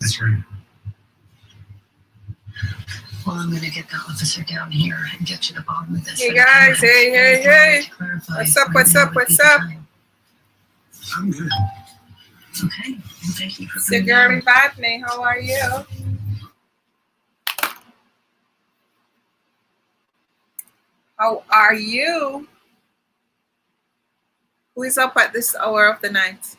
That's right. Well, I'm going to get the officer down here and get to the bottom of this. Hey guys, hey. What's up, what's up, what's up? I'm good. Okay. Well, thank you for coming down. Badney, how are you? How are you? Who is up at this hour of the night?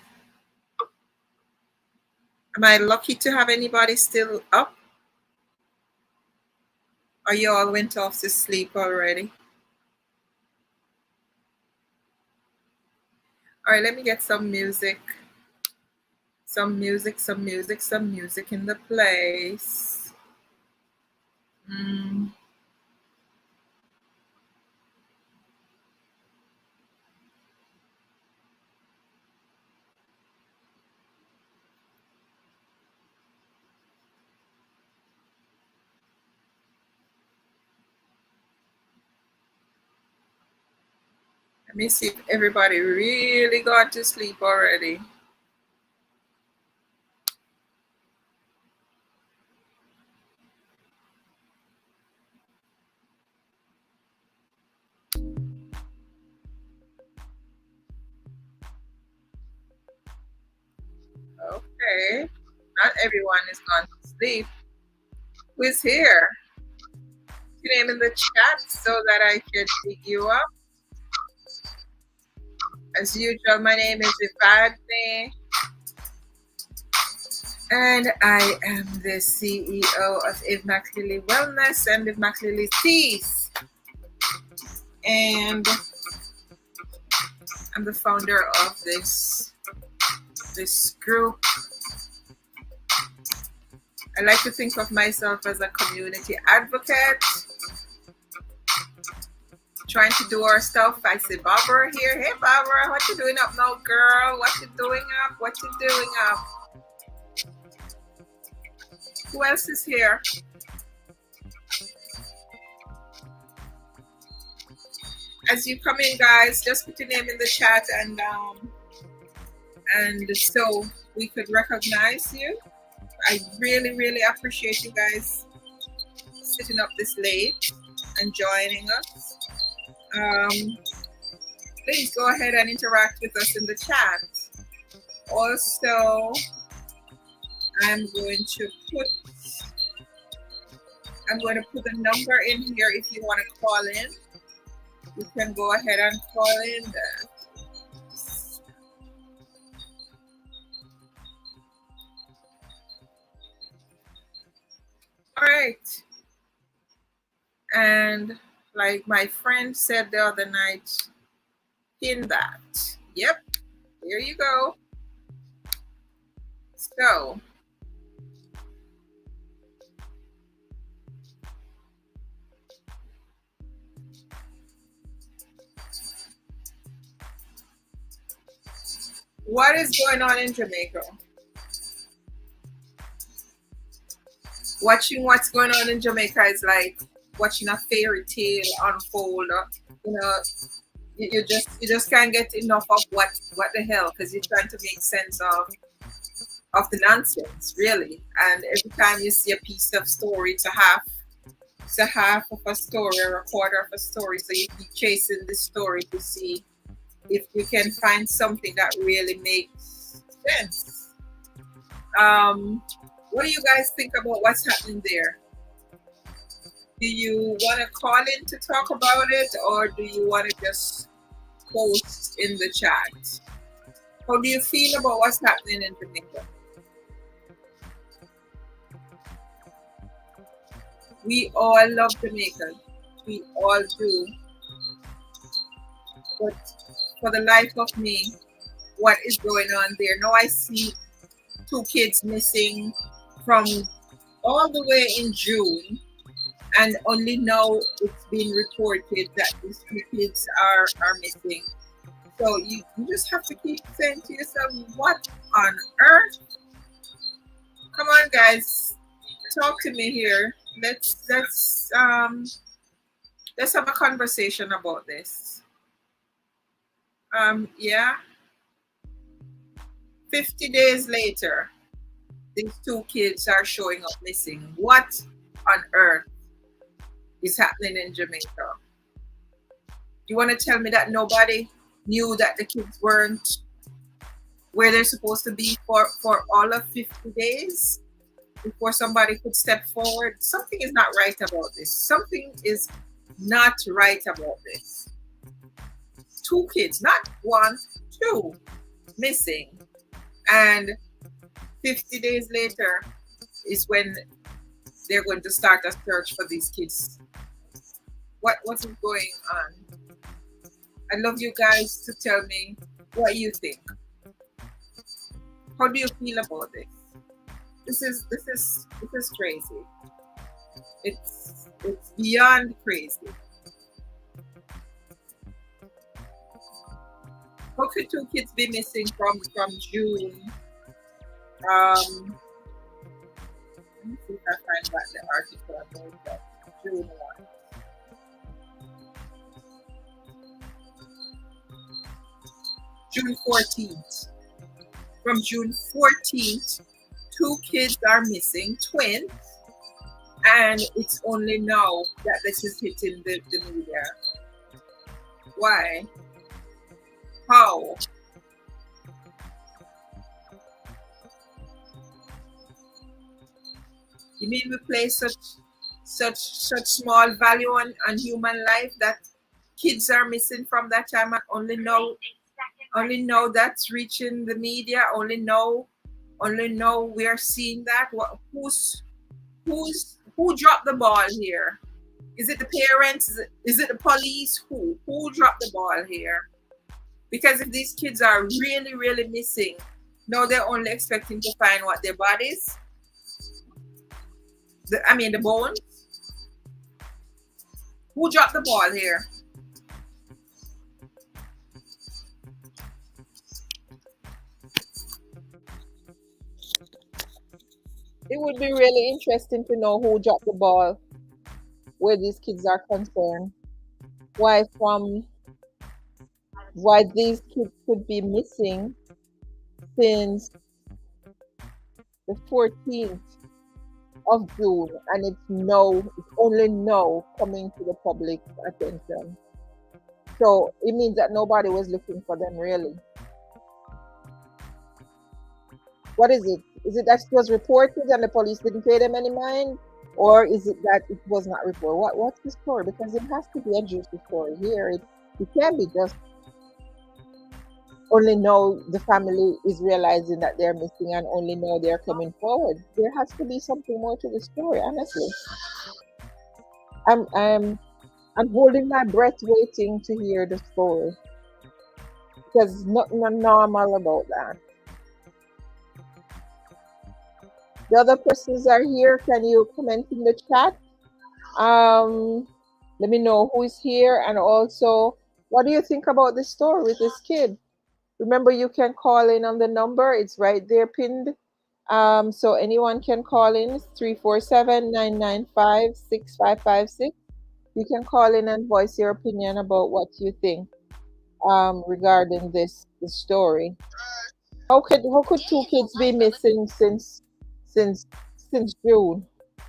Am I lucky to have anybody still up? Or you all went off to sleep already? All right, let me get some music. Some music in the place. Let me see if everybody really got to sleep already. Okay, not everyone is gone to sleep. Who is here? Put your name in the chat so that I can pick you up. As usual, my name is Ivadne, and I am the CEO of Eve McLilly Wellness and Eve McLilly Teas. And I'm the founder of this group. I like to think of myself as a community advocate, trying to do our stuff. I see Barbara here. Hey Barbara, what you doing up now, girl? What you doing up? What you doing up? Who else is here? As you come in, guys, just put your name in the chat and so we could recognize you. I really, really appreciate you guys sitting up this late and joining us. Please go ahead and interact with us in the chat. Also, I'm going to put a number in here if you want to call in. You can go ahead and call in. All right. And like my friend said the other night, pin that. Yep. There you go. So, what is going on in Jamaica? Watching what's going on in Jamaica is like watching a fairy tale unfold. You know, you just can't get enough of what the hell, because you're trying to make sense of the nonsense, really. And every time you see a piece of story, it's a half of a story or a quarter of a story. So you keep chasing the story to see if you can find something that really makes sense. What do you guys think about what's happening there? Do you want to call in to talk about it, or do you want to just post in the chat? How do you feel about what's happening in Jamaica? We all love Jamaica. We all do. But for the life of me, what is going on there? Now I see 2 kids missing from all the way in June, and only now it's been reported that these 2 kids are missing. So you just have to keep saying to yourself, what on earth? Come on, guys, talk to me here. Let's have a conversation about this. Yeah. 50 days later, these two kids are showing up missing. What on earth is happening in Jamaica? You want to tell me that nobody knew that the kids weren't where they're supposed to be for all of 50 days before somebody could step forward? Something is not right about this. Something is not right about this. Two kids, not one, two missing. And 50 days later is when they're going to start a search for these kids. What is going on? I'd love you guys to tell me what you think. How do you feel about this? This is crazy. It's beyond crazy. How could two kids be missing from June? Let me see if I find back the article about that. June 1. June 14th. From June 14th, two kids are missing, twins, and it's only now that this is hitting the media. Why? How? You mean we place such small value on human life that kids are missing from that time and only know that's reaching the media, only know we are seeing that? Who dropped the ball here? Is it the parents? Is it the police? Who dropped the ball here? Because if these kids are really, really missing, now they're only expecting to find what, their bodies? The bones? Who dropped the ball here? It would be really interesting to know who dropped the ball where these kids are concerned. Why these kids could be missing since the 14th of June, and it's only now coming to the public attention. So it means that nobody was looking for them really. What is it? Is it that it was reported and the police didn't pay them any mind? Or is it that it was not reported? What's the story? Because it has to be a juicy story here. It can't be just only now the family is realizing that they're missing and only now they're coming forward. There has to be something more to the story, honestly. I'm holding my breath waiting to hear the story. Because nothing normal about that. The other persons are here. Can you comment in the chat? Let me know who is here, and also, what do you think about this story with this kid? Remember, you can call in on the number. It's right there pinned. So anyone can call in. It's 347-995-6556. You can call in and voice your opinion about what you think regarding this story. How could two kids be missing since June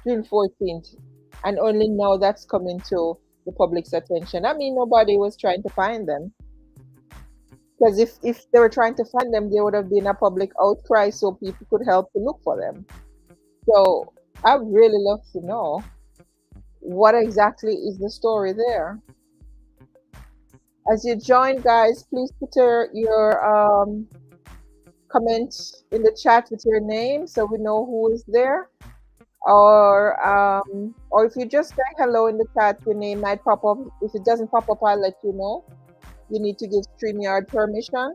14th, and only now that's coming to the public's attention? I mean, nobody was trying to find them. Because if they were trying to find them, there would have been a public outcry so people could help to look for them. So I'd really love to know what exactly is the story there. As you join, guys, please put your comment in the chat with your name so we know who is there. Or if you just say hello in the chat, your name might pop up. If it doesn't pop up, I'll let you know. You need to give StreamYard permission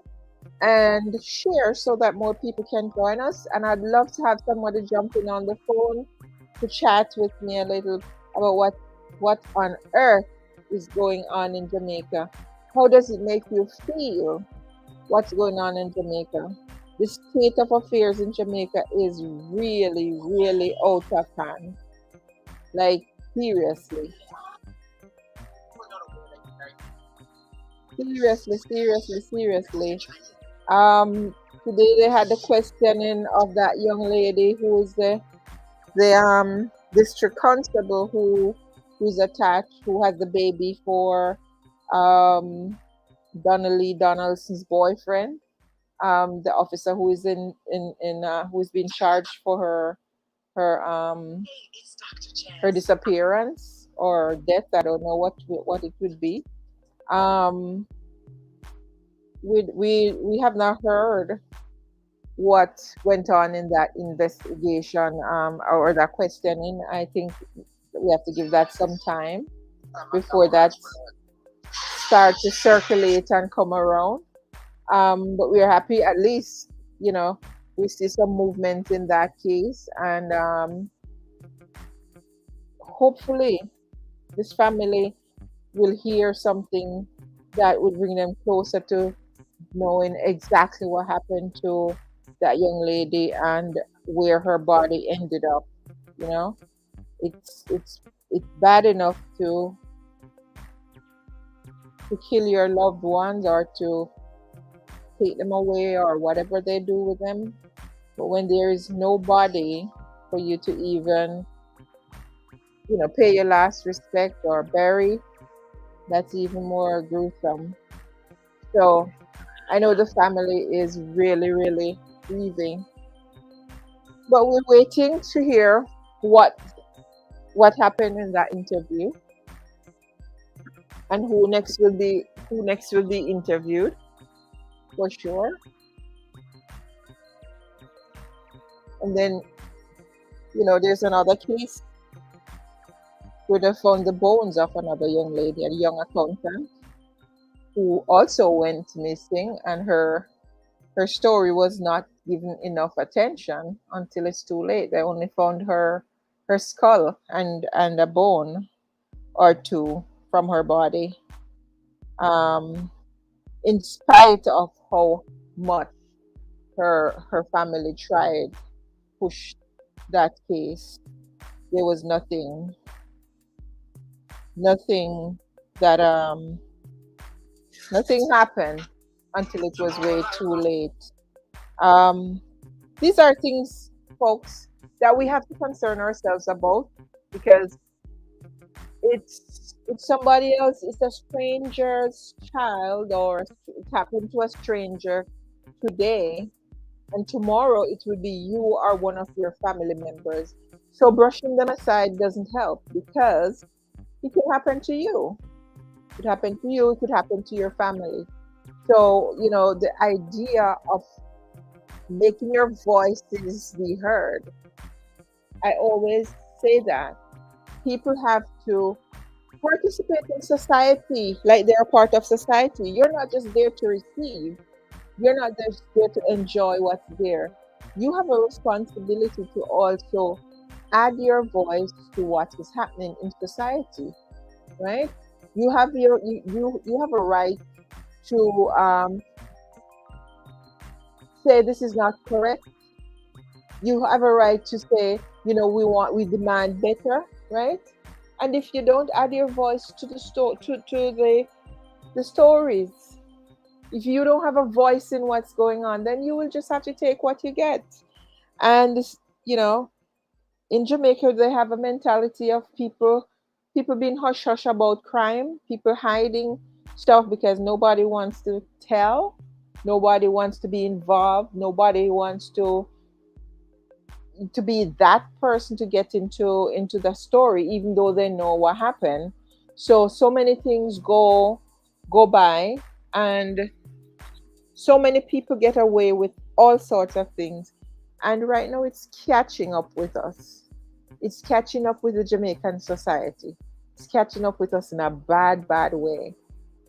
and share so that more people can join us. And I'd love to have somebody jump in on the phone to chat with me a little about what on earth is going on in Jamaica. How does it make you feel? What's going on in Jamaica? The state of affairs in Jamaica is really, really out of hand. Like, seriously. Seriously. Today they had the questioning of that young lady who is the district constable who's attached, who has the baby for um Donnelly Donaldson's boyfriend, the officer who is in who's been charged for her her disappearance or death. I don't know what it would be. Um, we have not heard what went on in that investigation or that questioning. I think we have to give that some time before that start to circulate and come around. But we're happy at least, you know, we see some movement in that case, and hopefully this family will hear something that would bring them closer to knowing exactly what happened to that young lady and where her body ended up. You know, it's bad enough to kill your loved ones or to take them away or whatever they do with them. But when there is nobody for you to even, pay your last respect or bury, that's even more gruesome. So I know the family is really, really grieving, but we're waiting to hear what what happened in that interview and who next will be interviewed for sure. And then there's another case where they found the bones of another young lady, a young accountant who also went missing, and her story was not given enough attention until it's too late. They only found her skull and a bone or two from her body. Um, in spite of how much her family tried push that case, there was nothing that nothing happened until it was way too late. Um, these are things, folks, that we have to concern ourselves about because it's somebody else. It's a stranger's child, or it happened to a stranger today, and tomorrow it will be you or one of your family members. So brushing them aside doesn't help because it could happen to you. It could happen to you. It could happen to your family. So the idea of making your voices be heard. I always say that people have to participate in society like they're a part of society. You're not just there to receive, you're not just there to enjoy what's there. You have a responsibility to also add your voice to what is happening in society, right? You have a right to say this is not correct. You have a right to say, we demand better, right? And if you don't add your voice to the stories, if you don't have a voice in what's going on, then you will just have to take what you get. And you know, in Jamaica, they have a mentality of people being hush hush about crime, people hiding stuff because nobody wants to tell, nobody wants to be involved, nobody wants to be that person to get into the story, even though they know what happened. So many things go by, and so many people get away with all sorts of things. And right now it's catching up with us. It's catching up with the Jamaican society. It's catching up with us in a bad, bad way.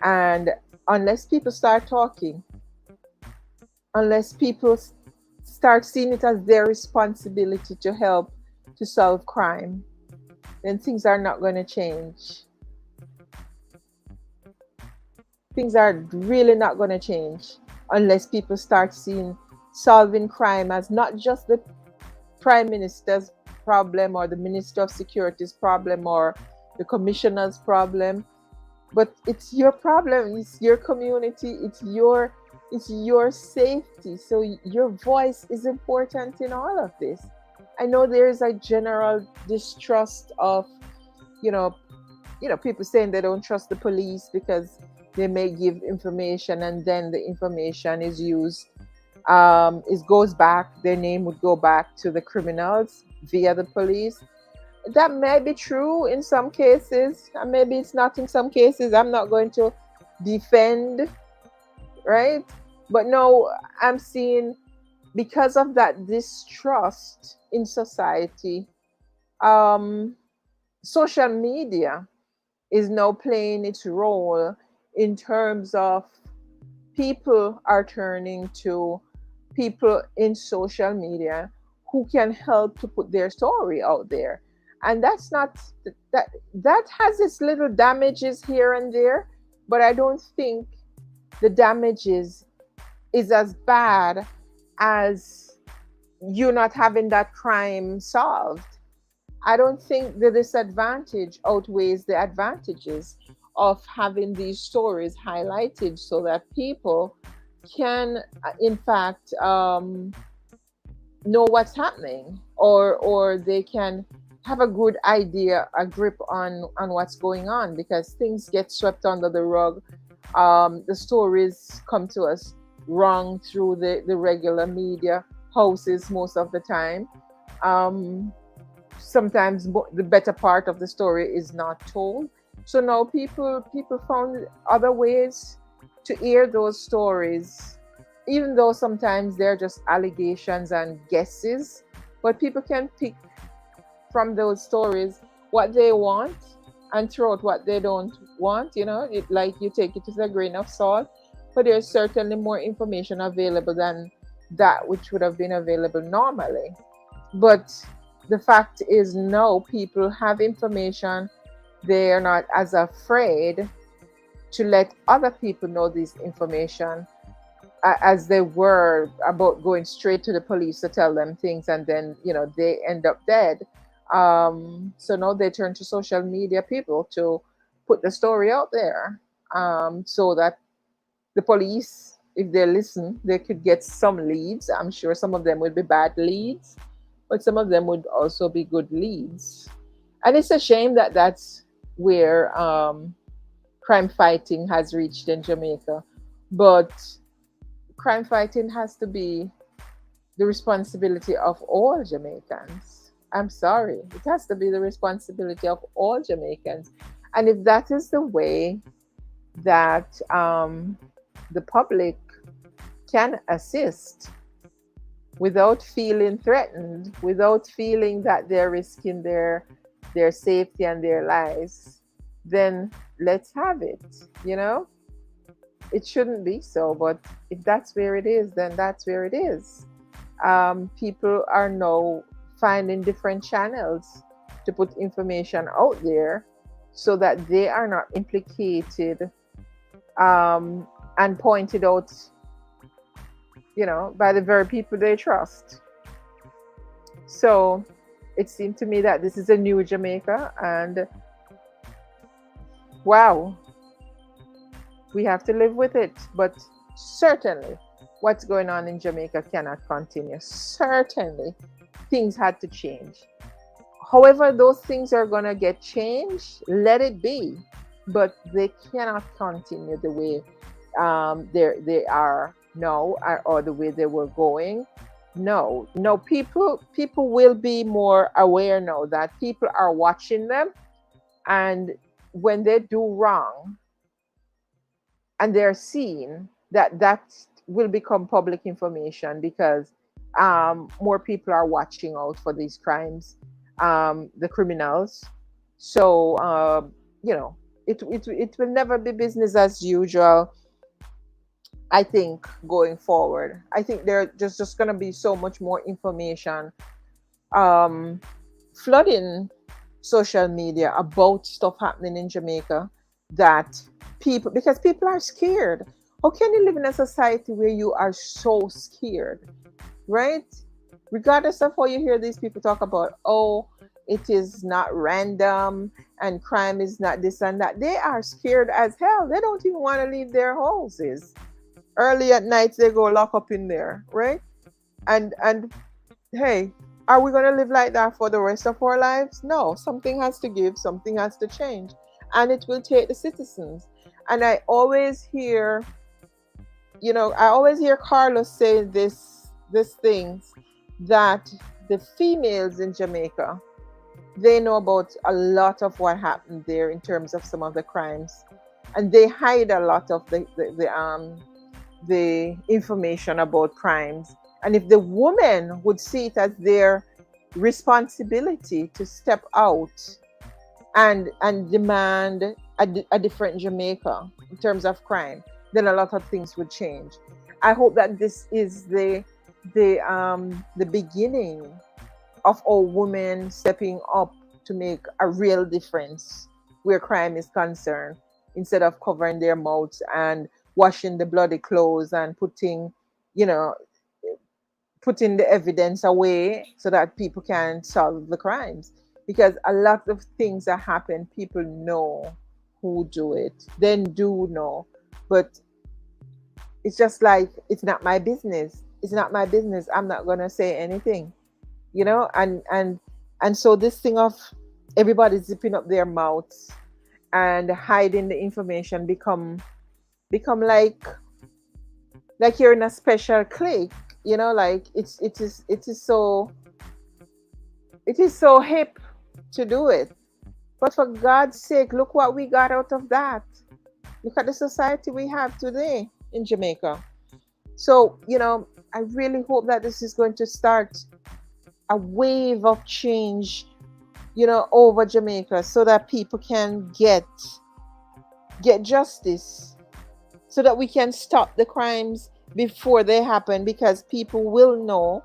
And unless people start talking, unless people start seeing it as their responsibility to help to solve crime, then things are not going to change. Things are really not going to change unless people start seeing solving crime as not just the prime minister's problem or the minister of security's problem or the commissioner's problem, but it's your problem, it's your community, it's your It's your safety. So your voice is important in all of this. I know there is a general distrust of, you know, people saying they don't trust the police because they may give information and then the information is used. It goes back. Their name would go back to the criminals via the police. That may be true in some cases, and maybe it's not in some cases. I'm not going to defend, right? But no, I'm seeing, because of that distrust in society, um, social media is now playing its role in terms of people are turning to people in social media who can help to put their story out there. And that's not that has its little damages here and there, but I don't think the damages is as bad as you not having that crime solved. I don't think the disadvantage outweighs the advantages of having these stories highlighted so that people can, in fact, know what's happening, or they can have a good idea, a grip on what's going on, because things get swept under the rug. The stories come to us wrong through the regular media houses most of the time. Um, Sometimes the better part of the story is not told. So now people found other ways to air those stories, even though sometimes they're just allegations and guesses. But people can pick from those stories what they want and throw out what they don't want. Like you take it with a grain of salt. But there's certainly more information available than that which would have been available normally. But the fact is, no, people have information. They are not as afraid to let other people know this information as they were about going straight to the police to tell them things, and then they end up dead. So now they turn to social media people to put the story out there, so that the police, if they listen, they could get some leads. I'm sure some of them would be bad leads, but some of them would also be good leads. And it's a shame that that's where crime fighting has reached in Jamaica. But crime fighting has to be the responsibility of all Jamaicans. I'm sorry, it has to be the responsibility of all Jamaicans. And if that is the way that the public can assist without feeling threatened, without feeling that they're risking their safety and their lives, then let's have it. It shouldn't be so, but if that's where it is, then that's where it is. People are now finding different channels to put information out there so that they are not implicated, and pointed out, by the very people they trust. So it seemed to me that this is a new Jamaica, and wow, we have to live with it. But certainly, what's going on in Jamaica cannot continue. Certainly, things had to change. However, those things are going to get changed, let it be. But they cannot continue the way they are now, or the way they were going. No, people will be more aware now that people are watching them, and when they do wrong and they're seen, that will become public information, because more people are watching out for these crimes, the criminals. So it will never be business as usual. I think going forward, I think there's just going to be so much more information um, flooding social media about stuff happening in Jamaica, that because people are scared. How can you live in a society where you are so scared, right? Regardless of how you hear these people talk about, oh, it is not random and crime is not this and that, they are scared as hell. They don't even want to leave their houses. Early at night they go lock up in there, right? And hey, are we going to live like that for the rest of our lives? No, something has to give, something has to change, and it will take the citizens. And I always hear Carlos say this things that the females in Jamaica, they know about a lot of what happened there in terms of some of the crimes, and they hide a lot of the information about crimes. And if the women would see it as their responsibility to step out and demand a different Jamaica in terms of crime, then a lot of things would change. I hope that this is the beginning of all women stepping up to make a real difference where crime is concerned, instead of covering their mouths and washing the bloody clothes and you know, putting the evidence away so that people can solve the crimes. Because a lot of things that happen, people know who do it. Then do know. But it's just like, it's not my business. It's not my business. I'm not gonna say anything. And so this thing of everybody zipping up their mouths and hiding the information become like you're in a special clique, like it is so hip to do it. But for God's sake, look what we got out of that. Look at the society we have today in Jamaica. So, I really hope that this is going to start a wave of change, over Jamaica, so that people can get justice, so that we can stop the crimes before they happen, because people will know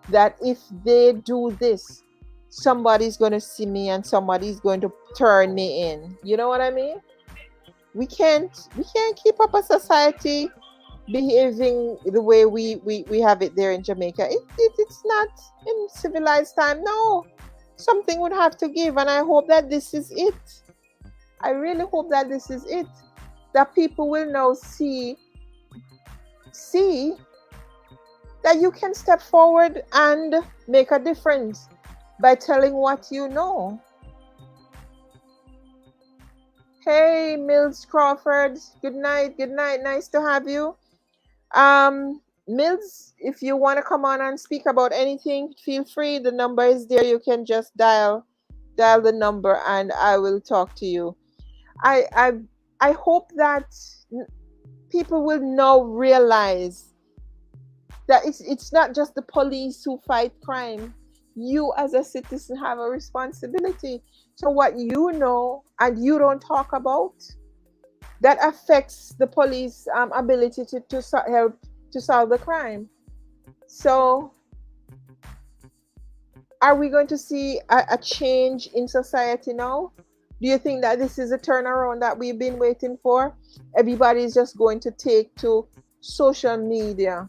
that if they do this, somebody's going to see me and somebody's going to turn me in. You know what I mean? We can't keep up a society behaving the way we have it there in Jamaica. It's not in civilized time. No, something would have to give, and I hope that this is it. I really hope that this is it. That people will now see that you can step forward and make a difference by telling what you know. Hey, Mills Crawford. Good night. Good night. Nice to have you. Mills, if you want to come on and speak about anything, feel free. The number is there. You can just dial the number and I will talk to you. I hope that people will now realize that it's not just the police who fight crime. You as a citizen have a responsibility. So what you know and you don't talk about, that affects the police ability to help to solve the crime. So are we going to see a change in society now? Do you think that this is a turnaround that we've been waiting for? Everybody is just going to take to social media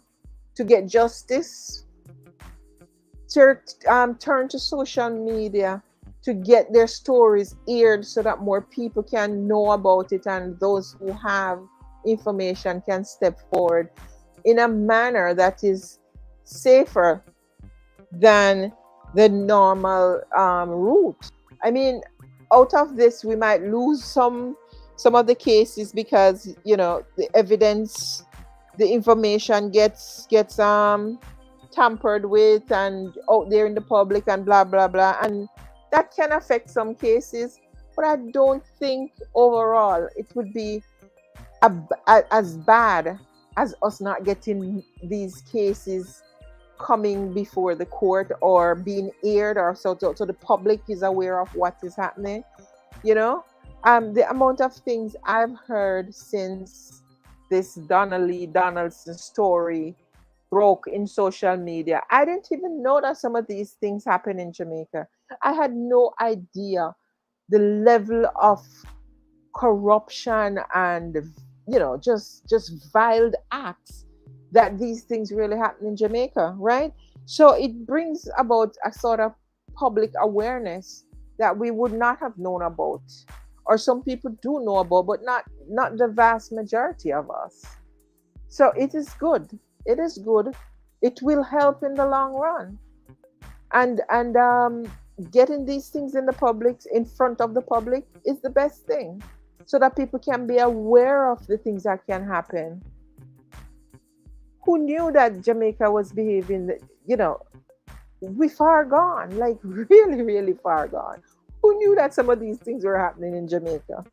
to get justice, turn to social media to get their stories aired so that more people can know about it, and those who have information can step forward in a manner that is safer than the normal route. I mean, out of this, we might lose some of the cases because the evidence, the information gets tampered with and out there in the public and blah blah blah, and that can affect some cases. But I don't think overall it would be as bad as us not getting these cases coming before the court or being aired, or so the public is aware of what is happening. The amount of things I've heard since this Donnelly Donaldson story broke in social media, I didn't even know that some of these things happen in Jamaica. I had no idea the level of corruption and just vile acts that these things really happen in Jamaica, right? So it brings about a sort of public awareness that we would not have known about, or some people do know about, but not the vast majority of us. So it is good. It is good. It will help in the long run. And getting these things in the public, in front of the public, is the best thing, so that people can be aware of the things that can happen. Who knew that Jamaica was behaving? You know, we far gone, like really, really far gone. Who knew that some of these things were happening in Jamaica?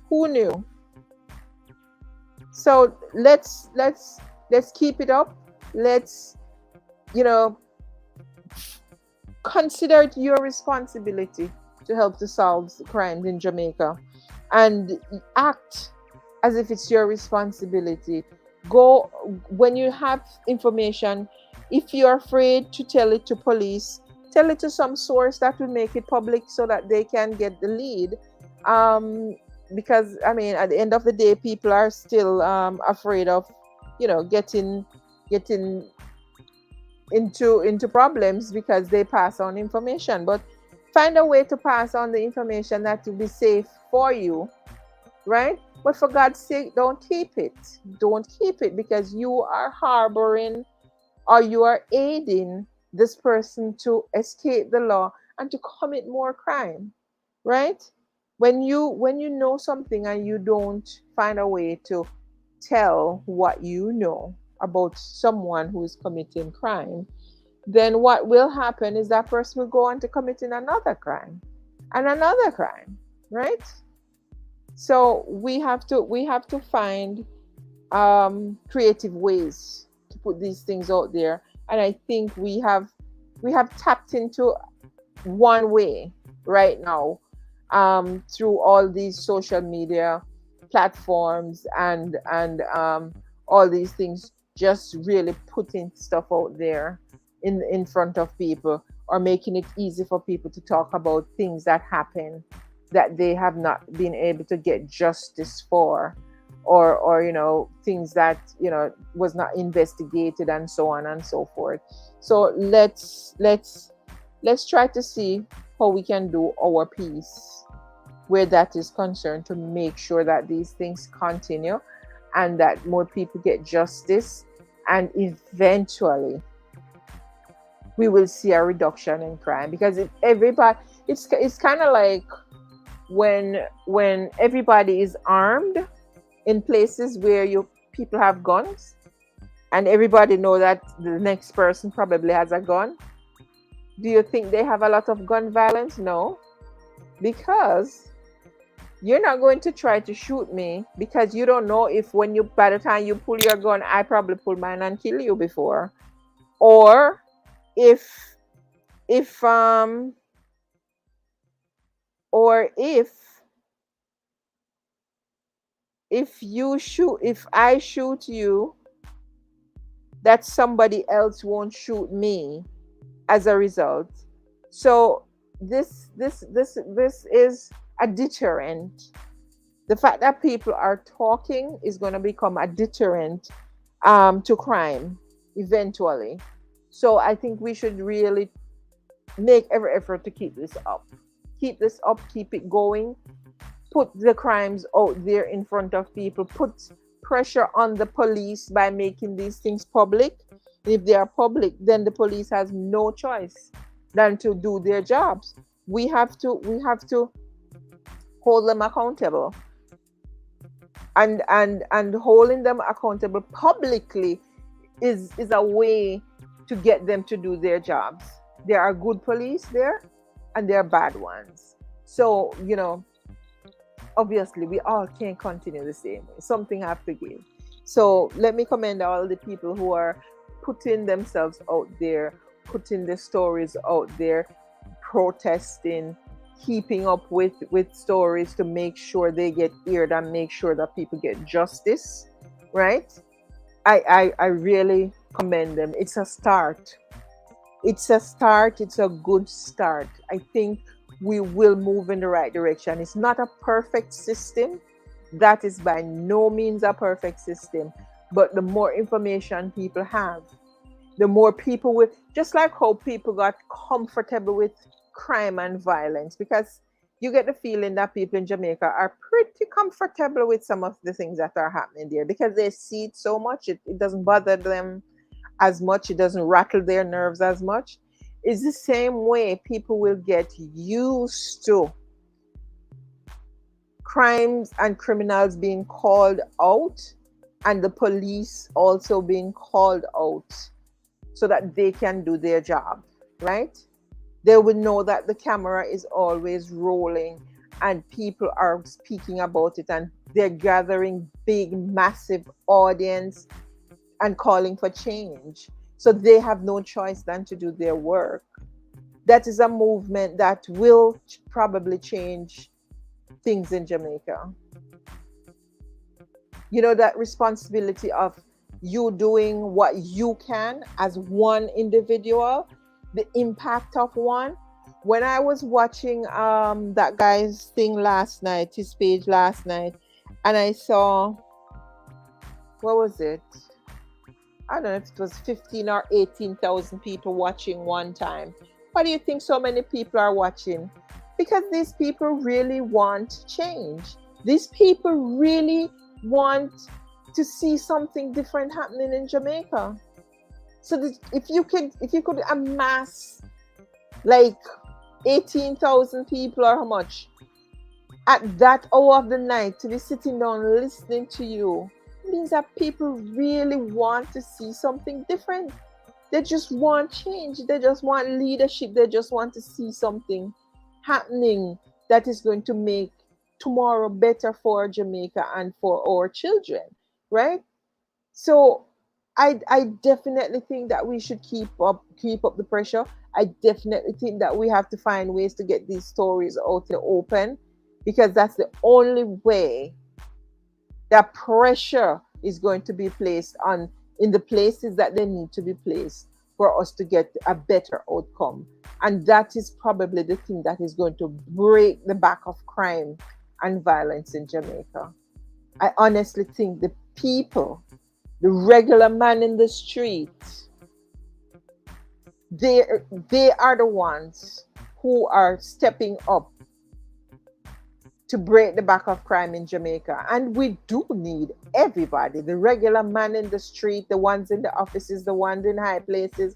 Who knew? So let's keep it up. Let's, you know, consider it your responsibility to help to solve crimes in Jamaica, and act as if it's your responsibility. Go when you have information. If you're afraid to tell it to police, tell it to some source that will make it public so that they can get the lead. Um, because I mean, at the end of the day, people are still afraid of, getting into problems because they pass on information. But find a way to pass on the information that will be safe for you, right? But for God's sake, don't keep it. Don't keep it, because you are harboring, or you are aiding this person to escape the law and to commit more crime, right? When you know something and you don't find a way to tell what you know about someone who is committing crime, then what will happen is that person will go on to committing another crime and another crime, right? So we have to find creative ways to put these things out there, and I think we have tapped into one way right now, through all these social media platforms, and all these things, just really putting stuff out there in front of people, or making it easy for people to talk about things that happen that they have not been able to get justice for, or things that was not investigated, and so on and so forth. So let's try to see how we can do our piece where that is concerned, to make sure that these things continue and that more people get justice, and eventually we will see a reduction in crime. Because if everybody, it's kind of like when everybody is armed in places where you people have guns, and everybody know that the next person probably has a gun. Do you think they have a lot of gun violence? No, because you're not going to try to shoot me, because you don't know if, when you by the time you pull your gun, I probably pull mine and kill you before. Or if or if I shoot you, that somebody else won't shoot me as a result. So this is a deterrent. The fact that people are talking is going to become a deterrent to crime eventually. So I think we should really make every effort to keep this up. Keep this up, keep it going. Put the crimes out there in front of people. Put pressure on the police by making these things public. If they are public, then the police has no choice than to do their jobs. We have to hold them accountable, and holding them accountable publicly is a way to get them to do their jobs. There are good police there, and there are bad ones. So obviously we all can't continue the same way. Something have to give. So let me commend all the people who are putting themselves out there, putting the stories out there, protesting, keeping up with stories to make sure they get aired and make sure that people get justice, right? I really commend them. It's a start. It's a start. It's a good start. I think we will move in the right direction. It's not a perfect system. That is by no means a perfect system. But the more information people have, the more people will, just like how people got comfortable with crime and violence. Because, you get the feeling that people in Jamaica are pretty comfortable with some of the things that are happening there because they see it so much. It doesn't bother them as much. It doesn't rattle their nerves as much. It's the same way people will get used to crimes and criminals being called out and the police also being called out so that they can do their job, right? They will know that the camera is always rolling and people are speaking about it and they're gathering big, massive audience and calling for change. So they have no choice than to do their work. That is a movement that will probably change things in Jamaica. You know, that responsibility of you doing what you can as one individual, the impact of one. When I was watching that guy's thing last night, his page last night, and I saw, what was it? I don't know if it was 15 or 18,000 people watching one time. Why do you think so many people are watching? Because these people really want change. These people really want to see something different happening in Jamaica. So that if you could amass like 18,000 people or how much at that hour of the night to be sitting down listening to you, means that people really want to see something different. They just want change. They just want leadership. They just want to see something happening that is going to make tomorrow better for Jamaica and for our children, right? So I definitely think that we should keep up the pressure. I definitely think that we have to find ways to get these stories out in the open because that's the only way that pressure is going to be placed on in the places that they need to be placed for us to get a better outcome. And that is probably the thing that is going to break the back of crime and violence in Jamaica. I honestly think the people, the regular man in the street, they are the ones who are stepping up to break the back of crime in Jamaica. And we do need everybody, the regular man in the street, the ones in the offices, the ones in high places.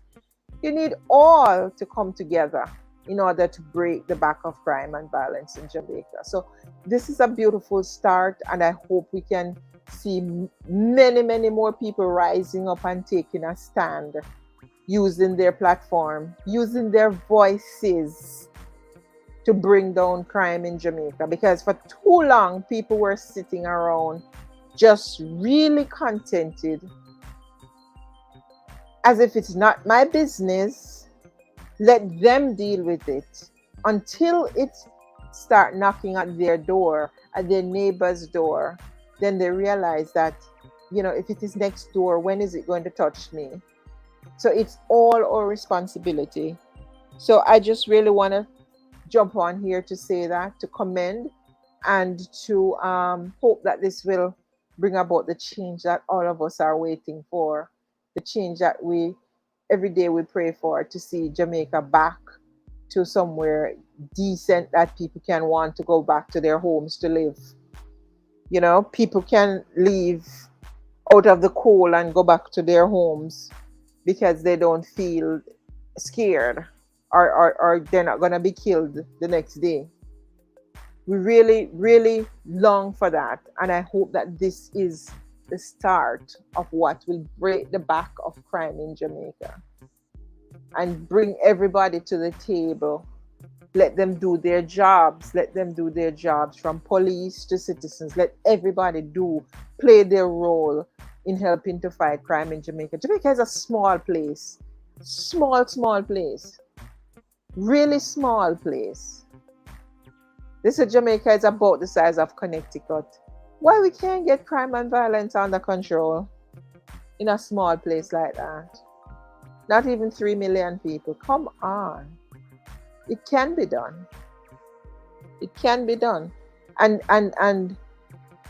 You need all to come together in order to break the back of crime and violence in Jamaica. So this is a beautiful start, and I hope we can see many, many more people rising up and taking a stand, using their platform, using their voices to bring down crime in Jamaica. Because for too long, people were sitting around just really contented, as if it's not my business. Let them deal with it until it start knocking at their door, at their neighbor's door. Then they realize that, if it is next door, when is it going to touch me? So it's all our responsibility. So I just really want to jump on here to say that, to commend, and to hope that this will bring about the change that all of us are waiting for, the change that every day we pray for, to see Jamaica back to somewhere decent that people can want to go back to their homes to live. People can leave out of the cold and go back to their homes because they don't feel scared or they're not going to be killed the next day. We really, really long for that. And I hope that this is the start of what will break the back of crime in Jamaica and bring everybody to the table. Let them do their jobs. Let them do their jobs, from police to citizens. Let everybody play their role in helping to fight crime in Jamaica. Jamaica is a small place. Small place. Really small place. This is Jamaica is about the size of Connecticut. Why we can't get crime and violence under control in a small place like that? Not even 3 million people. Come on. It can be done. It can be done. And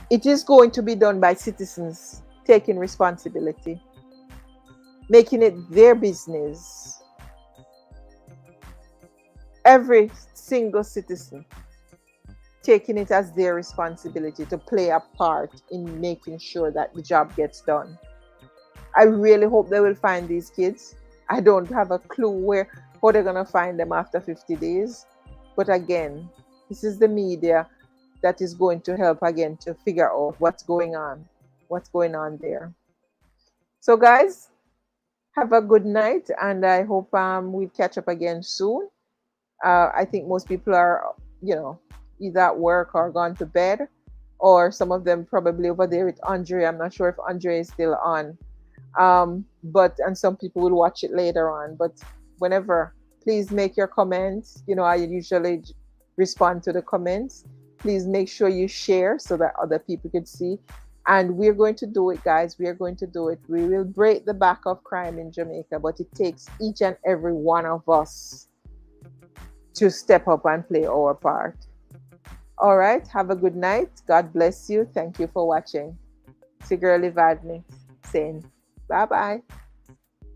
it is going to be done by citizens taking responsibility, making it their business. Every single citizen taking it as their responsibility to play a part in making sure that the job gets done. I really hope they will find these kids. I don't have a clue where how they're gonna find them after 50 days. But again, this is the media that is going to help again to figure out what's going on there. So guys, have a good night, and I hope we catch up again soon. I think most people are, either at work or gone to bed, or some of them probably over there with Andre. I'm not sure if Andre is still on. But and some people will watch it later on. But whenever, please make your comments. I usually respond to the comments. Please make sure you share so that other people could see. And we're going to do it, guys. We are going to do it. We will break the back of crime in Jamaica, but it takes each and every one of us to step up and play our part. All right. Have a good night. God bless you. Thank you for watching. Sigreli Vadni saying bye-bye.